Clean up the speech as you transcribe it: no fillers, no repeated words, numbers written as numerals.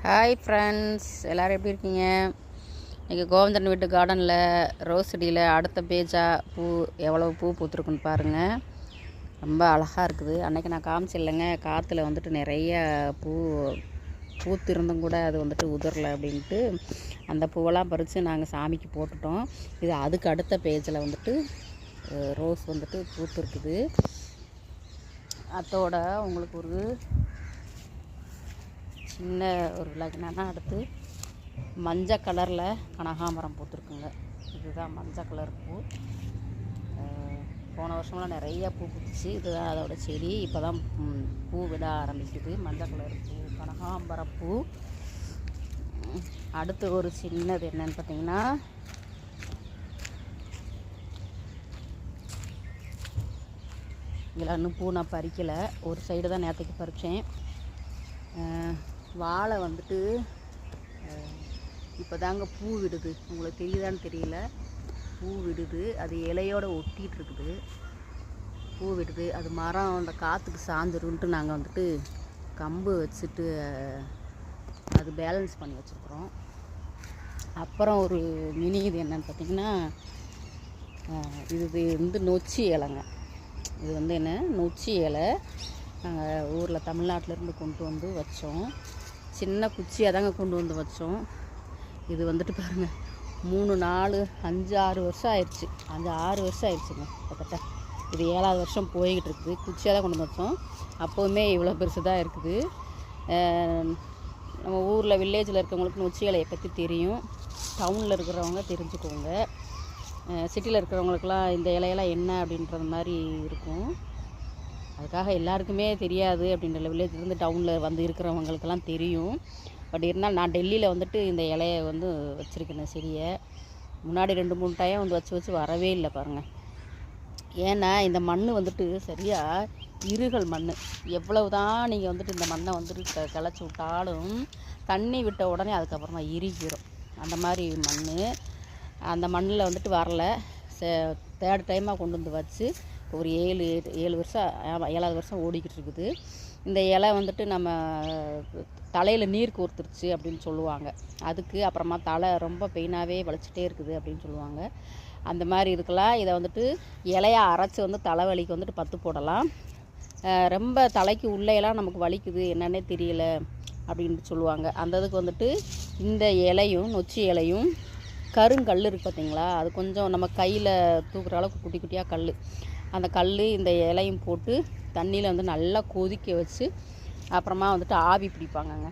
Hi friends, எல்லோரும் எப்படி இருக்கீங்க? இன்றைக்கி கோவிந்தன் வீட்டு கார்டனில் ரோஸ் செடியில் அடுத்த பேஜாக பூ எவ்வளோ பூ பூத்துருக்குன்னு பாருங்கள். ரொம்ப அழகாக இருக்குது. அன்றைக்கி நான் காமிச்சில்லைங்க, காற்றுல வந்துட்டு நிறைய பூத்திருந்தும் கூட அது வந்துட்டு உதிரலை அப்படின்ட்டு அந்த பூவெல்லாம் பறித்து நாங்கள் சாமிக்கு போட்டுட்டோம். இது அதுக்கு அடுத்த பேஜில் வந்துட்டு ரோஸ் வந்துட்டு பூத்துருக்குது. அதோட உங்களுக்கு ஒரு சின்ன ஒரு என்னென்னா அடுத்து மஞ்சள் கலரில் கனகாம்பரம் பூத்துருக்குங்க. இதுதான் மஞ்சள் கலர் பூ. போன வருஷம்லாம் நிறைய பூ பூத்துச்சு. இதுதான் அதோட செடி. இப்போ தான் பூ விட ஆரம்பிக்குது. மஞ்சள் கலர் பூ, கனகாம்பரம் பூ. அடுத்து ஒரு சின்னது என்னன்னு பார்த்தீங்கன்னா, இதில் இன்னும் பூ நான் பறிக்கலை. ஒரு சைடு தான் நேற்றுக்கு பறித்தேன். வாழை வந்துட்டு இப்போ தாங்க பூ விடுது. உங்களுக்கு தெரியுதான்னு தெரியல, பூ விடுது. அது இலையோடு ஒட்டிகிட்டு இருக்குது. பூ விடுது. அது மரம் அந்த காற்றுக்கு சாஞ்சிருன்ட்டு நாங்கள் வந்துட்டு கம்பு வச்சுட்டு அது பேலன்ஸ் பண்ணி வச்சுருக்குறோம். அப்புறம் ஒரு மினி இது என்னன்னு பார்த்திங்கன்னா, இது வந்து நொச்சி இலைங்க. இது வந்து என்ன, நொச்சி இலை. நாங்கள் ஊரில் தமிழ்நாட்டிலேருந்து கொண்டு வந்து வச்சோம். சின்ன குச்சியாக தாங்க கொண்டு வந்து வச்சோம். இது வந்துட்டு பாருங்கள், 3, 4, 5, 6 வருஷம் ஆயிடுச்சு. 5-6 வருஷம் ஆயிடுச்சுங்க கிட்டத்தட்ட. இது 7வது வருஷம் போய்கிட்டு இருக்குது. குச்சியாக தான் கொண்டு வந்து வச்சோம். அப்போவுமே இவ்வளோ பெருசு தான் இருக்குது. நம்ம ஊரில் வில்லேஜில் இருக்கிறவங்களுக்கு நொச்சி இலையை பற்றி தெரியும். டவுனில் இருக்கிறவங்க தெரிஞ்சுக்கோங்க. சிட்டியில் இருக்கிறவங்களுக்கெல்லாம் இந்த இலையெல்லாம் என்ன அப்படின்றது மாதிரி இருக்கும். அதுக்காக எல்லாருக்குமே தெரியாது அப்படின்ற வில்லேஜ்லேருந்து டவுனில் வந்து இருக்கிறவங்களுக்கெல்லாம் தெரியும். பட் இருந்தாலும் நான் டெல்லியில் வந்துட்டு இந்த இலையை வந்து வச்சுருக்கேன் செடியை. முன்னாடி 2-3 டைம் வந்து வச்சு வரவே இல்லை பாருங்கள். ஏன்னா இந்த மண் வந்துட்டு சரியாக இருகல் மண். எவ்வளவு தான் நீங்கள் வந்துட்டு இந்த மண்ணை வந்துட்டு கிளச்சி விட்டாலும் தண்ணி விட்ட உடனே அதுக்கப்புறமா இறுகிடும். அந்த மாதிரி மண். அந்த மண்ணில் வந்துட்டு வரல. 3rd டைமாக கொண்டு வந்து வச்சு ஒரு 7 வருஷம், 7வது வருஷம் ஓடிக்கிட்டு இருக்குது. இந்த இலை வந்துட்டு நம்ம தலையில் நீர் கோர்த்துருச்சு அப்படின்னு சொல்லுவாங்க. அதுக்கு அப்புறமா தலை ரொம்ப பெயினாகவே வலிச்சிட்டே இருக்குது அப்படின்னு சொல்லுவாங்க. அந்த மாதிரி இருக்கலாம். இதை வந்துட்டு இலையாக அரைச்சி வந்து தலைவலிக்கு வந்துட்டு பத்து போடலாம். ரொம்ப தலைக்கு உள்ளேயெல்லாம் நமக்கு வலிக்குது, என்னன்னே தெரியல அப்படின்ட்டு சொல்லுவாங்க. அந்த இதுக்கு வந்துட்டு இந்த இலையும் நொச்சி இலையும் கருங்கல் இருக்குது பார்த்தீங்களா, அது கொஞ்சம் நம்ம கையில் தூக்குற அளவுக்கு குட்டி குட்டியாக கல், அந்த கல் இந்த இலையும் போட்டு தண்ணியில் வந்து நல்லா கொதிக்க வச்சு அப்புறமா வந்துட்டு ஆவி பிடிப்பாங்கங்க.